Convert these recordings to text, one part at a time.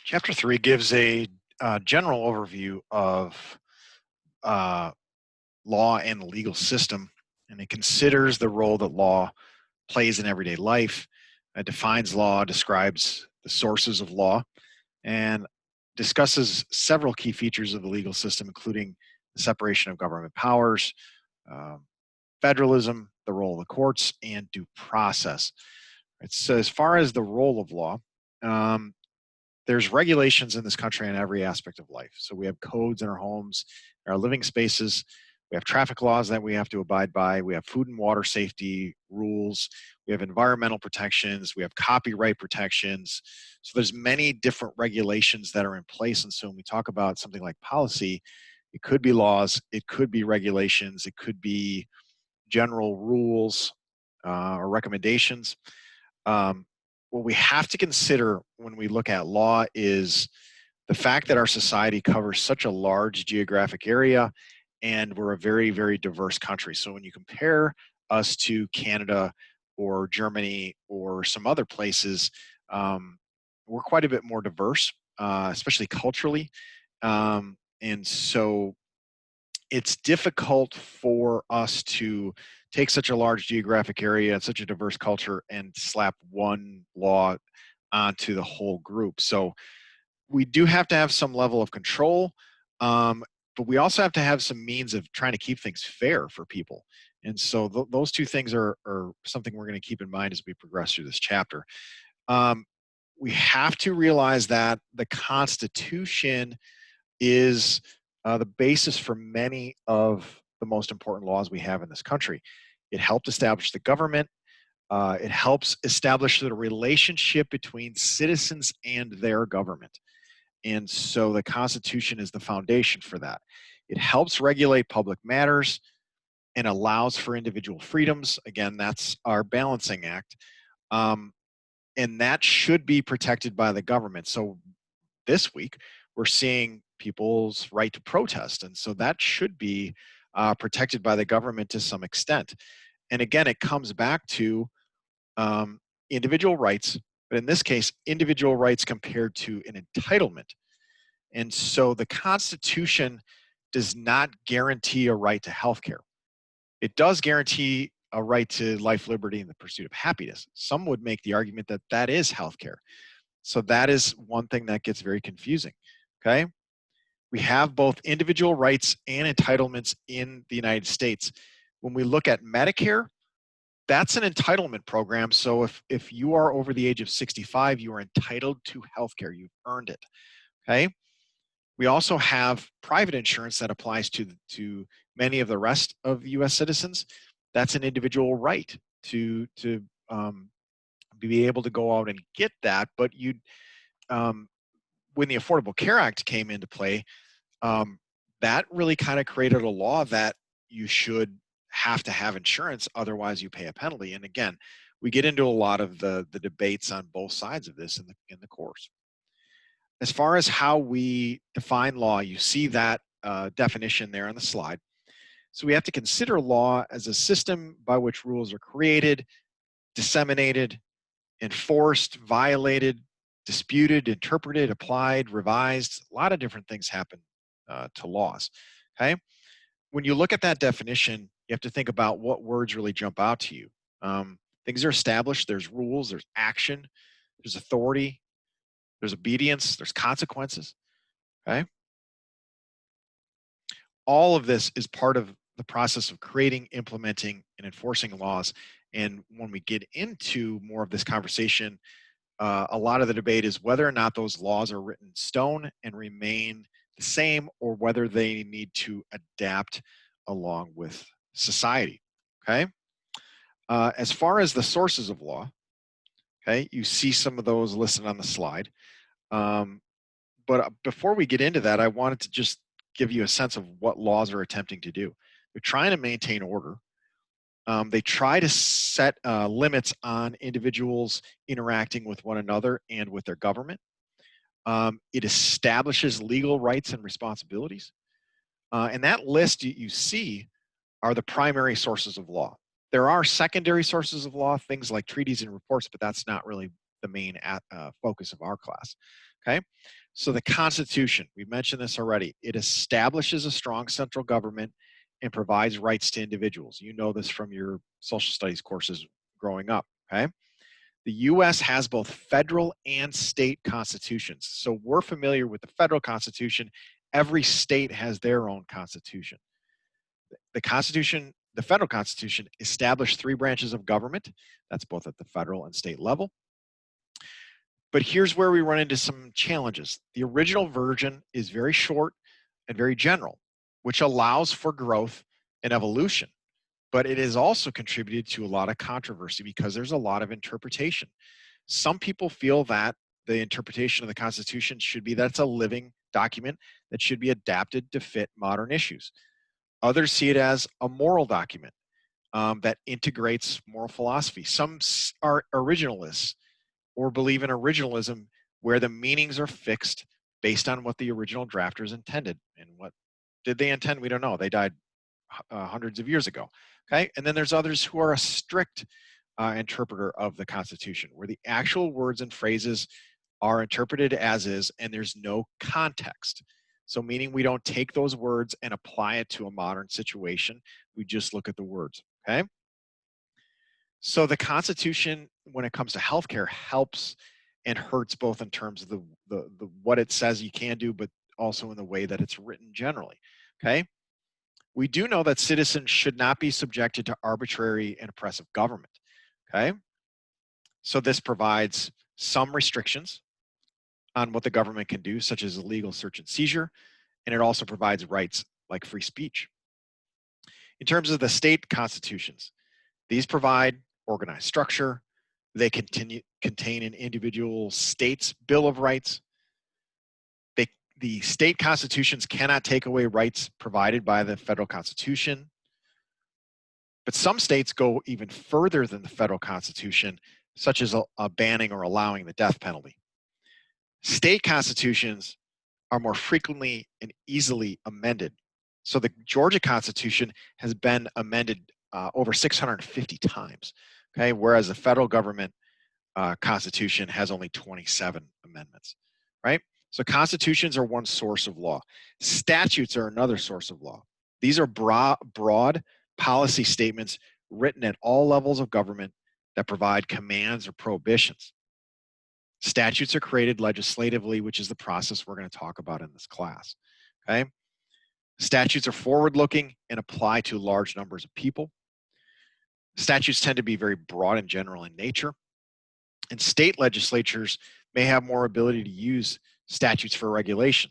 Chapter 3 gives a general overview of uh, law and the legal system, and it considers the role that law plays in everyday life. It defines law, describes the sources of law, and discusses several key features of the legal system, including the separation of government powers, uh, federalism, the role of the courts, and due process. Right, so, as far as the role of law, um, there's regulations in this country on every aspect of life. So we have codes in our homes, in our living spaces. We have traffic laws that we have to abide by. We have food and water safety rules. We have environmental protections. We have copyright protections. So there's many different regulations that are in place. And so when we talk about something like policy, it could be laws, it could be regulations, it could be general rules or recommendations. Um, what we have to consider when we look at law is the fact that our society covers such a large geographic area and we're a very, very diverse country. So when you compare us to Canada or Germany or some other places, um, we're quite a bit more diverse, especially culturally. And so it's difficult for us to take such a large geographic area and such a diverse culture and slap one law onto the whole group. So we do have to have some level of control, but we also have to have some means of trying to keep things fair for people. And so those two things are something we're going to keep in mind as we progress through this chapter. Um, we have to realize that the Constitution is the basis for many of the most important laws we have in this country. It helped establish the government. It helps establish the relationship between citizens and their government. And so the Constitution is the foundation for that. It helps regulate public matters and allows for individual freedoms. Again, that's our balancing act. Um, and that should be protected by the government. So this week, we're seeing people's right to protest. And so that should be protected by the government to some extent. And again, it comes back to individual rights, but in this case, individual rights compared to an entitlement. And so the Constitution does not guarantee a right to health care. It does guarantee a right to life, liberty, and the pursuit of happiness. Some would make the argument that that is health care. So that is one thing that gets very confusing. Okay. We have both individual rights and entitlements in the United States. When we look at Medicare, that's an entitlement program. So if you are over the age of 65, you are entitled to health care. You've earned it. Okay. We also have private insurance that applies to many of the rest of US citizens. That's an individual right to be able to go out and get that. But um, when the Affordable Care Act came into play, that really kind of created a law that you should have to have insurance, otherwise you pay a penalty. And again, we get into a lot of the debates on both sides of this in the course. As far as how we define law, you see that definition there on the slide. So we have to consider law as a system by which rules are created, disseminated, enforced, violated, disputed, interpreted, applied, revised. A lot of different things happen to laws. Okay. When you look at that definition, you have to think about what words really jump out to you. Things are established. There's rules. There's action. There's authority. There's obedience. There's consequences. Okay. All of this is part of the process of creating, implementing, and enforcing laws. And when we get into more of this conversation, a lot of the debate is whether or not those laws are written in stone and remain the same, or whether they need to adapt along with society. Okay. As far as the sources of law, okay, you see some of those listed on the slide. But before we get into that, I wanted to just give you a sense of what laws are attempting to do. They're trying to maintain order. They try to set limits on individuals interacting with one another and with their government. It establishes legal rights and responsibilities. And that list you see are the primary sources of law. There are secondary sources of law, things like treaties and reports, but that's not really the main focus of our class. Okay, so the Constitution, we mentioned this already, it establishes a strong central government and provides rights to individuals. You know this from your social studies courses growing up. Okay, the US has both federal and state constitutions. So we're familiar with the federal constitution. Every state has their own constitution. The federal constitution established three branches of government. That's both at the federal and state level. But here's where we run into some challenges. The original version is very short and very general, which allows for growth and evolution. But it has also contributed to a lot of controversy because there's a lot of interpretation. Some people feel that the interpretation of the Constitution should be that it's a living document that should be adapted to fit modern issues. Others see it as a moral document that integrates moral philosophy. Some are originalists or believe in originalism where the meanings are fixed based on what the original drafters intended. And what did they intend? We don't know. They died hundreds of years ago. Okay, and then there's others who are a strict interpreter of the Constitution, where the actual words and phrases are interpreted as is, and there's no context. So meaning we don't take those words and apply it to a modern situation. We just look at the words, okay? So the Constitution, when it comes to healthcare, helps and hurts both in terms of the what it says you can do, but also in the way that it's written generally, okay? We do know that citizens should not be subjected to arbitrary and oppressive government, okay? So this provides some restrictions on what the government can do, such as illegal search and seizure, and it also provides rights like free speech. In terms of the state constitutions, these provide organized structure. They contain an individual state's Bill of Rights. The state constitutions cannot take away rights provided by the federal constitution. But some states go even further than the federal constitution, such as a banning or allowing the death penalty. State constitutions are more frequently and easily amended. So the Georgia Constitution has been amended over 650 times, okay, whereas the federal government Constitution has only 27 amendments, right? So constitutions are one source of law. Statutes are another source of law. These are broad policy statements written at all levels of government that provide commands or prohibitions. Statutes are created legislatively, which is the process we're going to talk about in this class, okay? Statutes are forward-looking and apply to large numbers of people. Statutes tend to be very broad and general in nature, and state legislatures may have more ability to use statutes for regulation.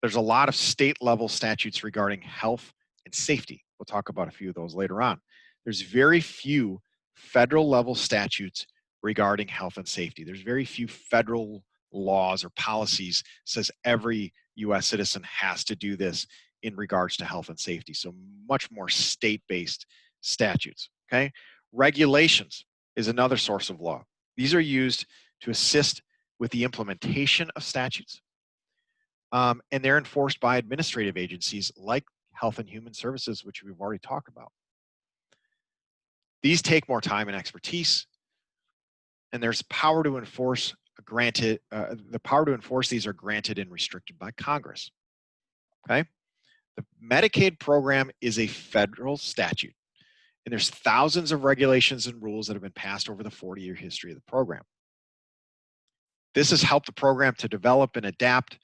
There's a lot of state-level statutes regarding health and safety. We'll talk about a few of those later on. There's very few federal-level statutes regarding health and safety. There's very few federal laws or policies says every U.S. citizen has to do this in regards to health and safety. So much more state-based statutes, okay? Regulations is another source of law. These are used to assist with the implementation of statutes, and they're enforced by administrative agencies like Health and Human Services, which we've already talked about. These take more time and expertise, and there's power to enforce granted. The power to enforce these are granted and restricted by Congress. Okay, the Medicaid program is a federal statute, and there's thousands of regulations and rules that have been passed over the 40-year history of the program. This has helped the program to develop and adapt,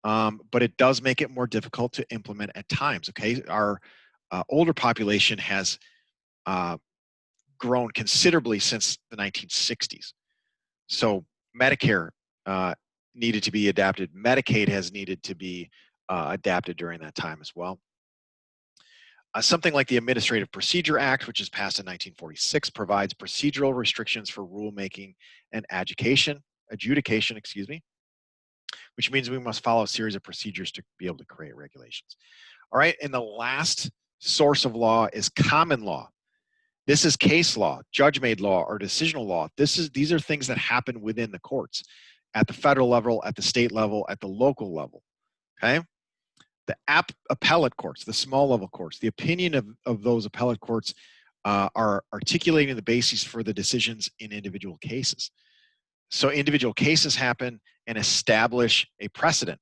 but it does make it more difficult to implement at times. Okay, our older population has grown considerably since the 1960s. So Medicare needed to be adapted. Medicaid has needed to be adapted during that time as well. Something like the Administrative Procedure Act, which was passed in 1946, provides procedural restrictions for rulemaking and adjudication, which means we must follow a series of procedures to be able to create regulations. All right, and the last source of law is common law. This is case law, judge-made law, or decisional law. These are things that happen within the courts, at the federal level, at the state level, at the local level, okay? The appellate courts, the small level courts, the opinion of those appellate courts are articulating the basis for the decisions in individual cases. So individual cases happen and establish a precedent.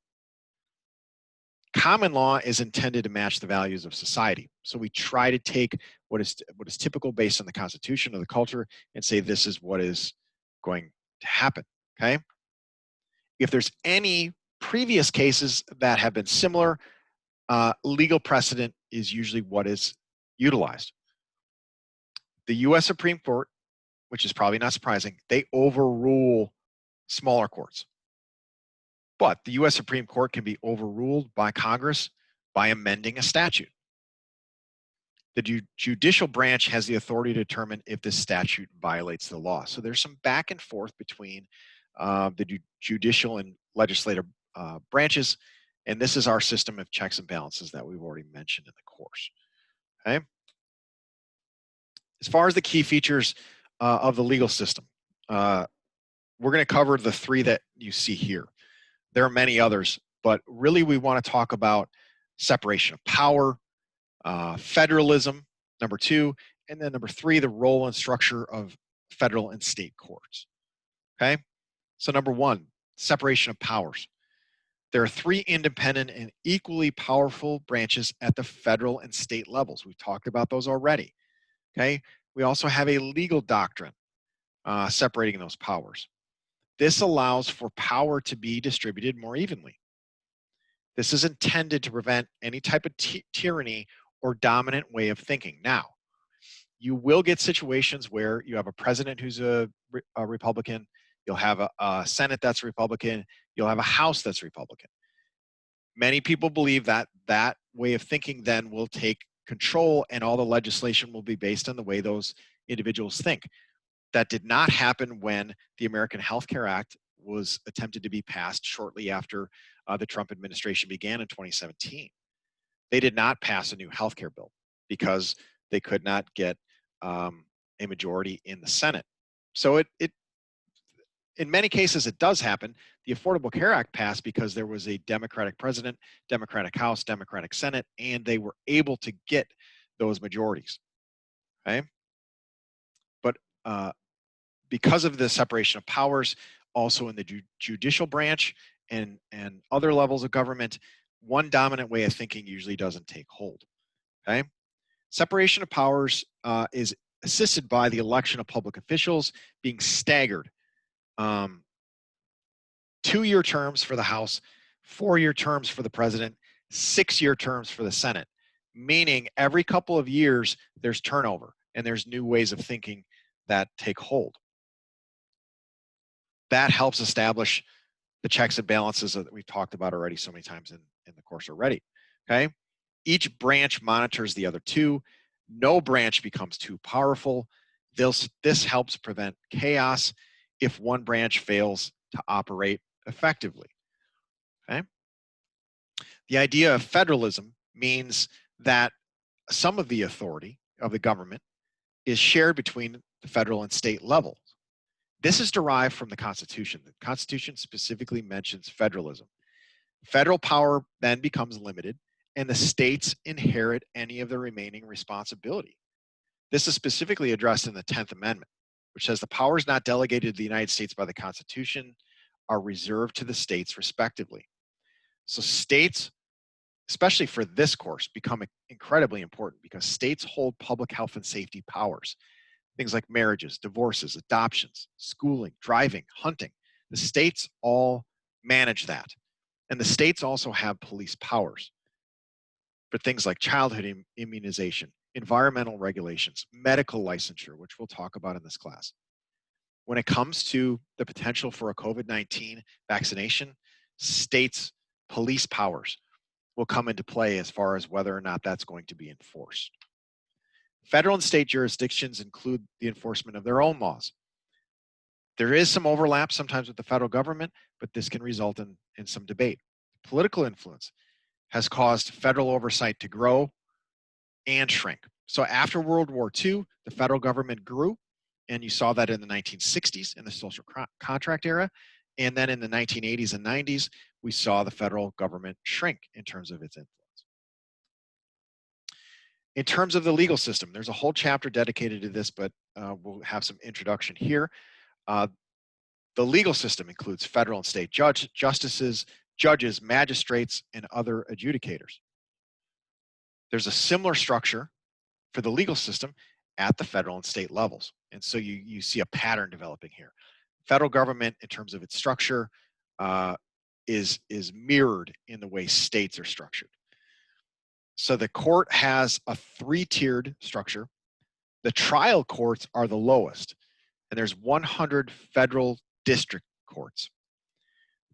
Common law is intended to match the values of society. So we try to take what is typical based on the Constitution or the culture and say this is what is going to happen. Okay. If there's any previous cases that have been similar, legal precedent is usually what is utilized. The U.S. Supreme Court, which is probably not surprising, they overrule smaller courts. But the U.S. Supreme Court can be overruled by Congress by amending a statute. The judicial branch has the authority to determine if this statute violates the law. So there's some back and forth between the judicial and legislative branches, and this is our system of checks and balances that we've already mentioned in the course. Okay. As far as the key features of the legal system, we're going to cover the three that you see here. There are many others, but really we want to talk about separation of power, federalism, number two, and then number three, the role and structure of federal and state courts. Okay, so number one, separation of powers. There are three independent and equally powerful branches at the federal and state levels. We've talked about those already. Okay, we also have a legal doctrine separating those powers. This allows for power to be distributed more evenly. This is intended to prevent any type of tyranny or dominant way of thinking. Now, you will get situations where you have a president who's a Republican, you'll have a Senate that's Republican, you'll have a House that's Republican. Many people believe that that way of thinking then will take control and all the legislation will be based on the way those individuals think. That did not happen when the American Health Care Act was attempted to be passed shortly after the Trump administration began in 2017. They did not pass a new health care bill because they could not get a majority in the Senate. So it in many cases it does happen. The Affordable Care Act passed because there was a Democratic president, Democratic House, Democratic Senate, and they were able to get those majorities. Okay, but because of the separation of powers, also in the judicial branch and other levels of government, one dominant way of thinking usually doesn't take hold. Okay, separation of powers is assisted by the election of public officials being staggered. 2-year terms for the House, 4-year terms for the president, 6-year terms for the Senate, meaning every couple of years there's turnover and there's new ways of thinking that take hold. That helps establish the checks and balances that we've talked about already so many times in the course already. Okay, each branch monitors the other two. No branch becomes too powerful. This helps prevent chaos if one branch fails to operate effectively. Okay, the idea of federalism means that some of the authority of the government is shared between the federal and state levels. This is derived from the Constitution. The Constitution specifically mentions federalism. Federal power then becomes limited, and the states inherit any of the remaining responsibility. This is specifically addressed in the 10th Amendment, which says the powers not delegated to the United States by the Constitution are reserved to the states respectively. So states, especially for this course, become incredibly important because states hold public health and safety powers. Things like marriages, divorces, adoptions, schooling, driving, hunting. The states all manage that. And the states also have police powers for things like childhood immunization, environmental regulations, medical licensure, which we'll talk about in this class. When it comes to the potential for a COVID-19 vaccination, states' police powers will come into play as far as whether or not that's going to be enforced. Federal and state jurisdictions include the enforcement of their own laws. There is some overlap sometimes with the federal government, but this can result in some debate. Political influence has caused federal oversight to grow and shrink. So after World War II, the federal government grew, and you saw that in the 1960s in the social contract era. And then in the 1980s and 90s, we saw the federal government shrink in terms of its influence. In terms of the legal system, there's a whole chapter dedicated to this, but we'll have some introduction here. The legal system includes federal and state justices, judges, magistrates, and other adjudicators. There's a similar structure for the legal system at the federal and state levels. And so you see a pattern developing here. Federal government, in terms of its structure, uh, is mirrored in the way states are structured. So the court has a three-tiered structure. The trial courts are the lowest, and there's 100 federal district courts.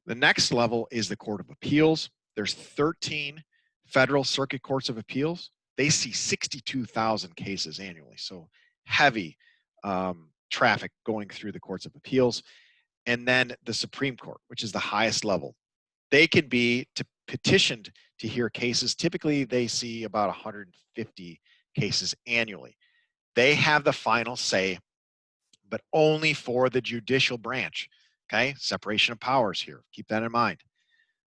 The next level is the Court of Appeals. There's 13 federal circuit courts of appeals. They see 62,000 cases annually, so heavy traffic going through the courts of appeals. And then the Supreme Court, which is the highest level. They can be petitioned to hear cases. Typically, they see about 150 cases annually. They have the final say, but only for the judicial branch. Okay, separation of powers here. Keep that in mind.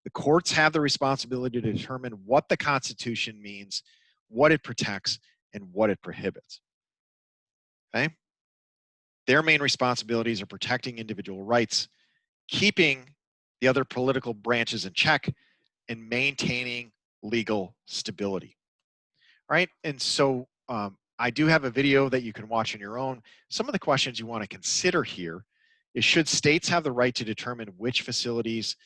The courts have the responsibility to determine what the Constitution means, what it protects, and what it prohibits. Okay? Their main responsibilities are protecting individual rights, keeping the other political branches in check, and maintaining legal stability. All right, and so I do have a video that you can watch on your own. Some of the questions you want to consider here is, should states have the right to determine which facilities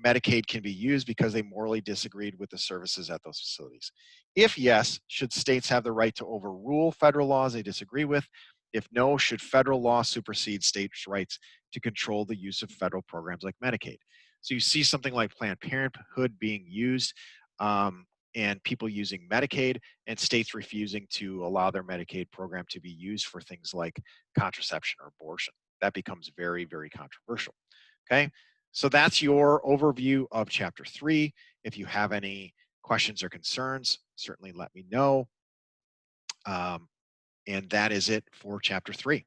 Medicaid can be used because they morally disagreed with the services at those facilities? If yes, should states have the right to overrule federal laws they disagree with? If no, should federal law supersede states' rights to control the use of federal programs like Medicaid? So you see something like Planned Parenthood being used, and people using Medicaid, and states refusing to allow their Medicaid program to be used for things like contraception or abortion. That becomes very, very controversial. Okay, so that's your overview of Chapter 3. If you have any questions or concerns, certainly let me know. And that is it for Chapter 3.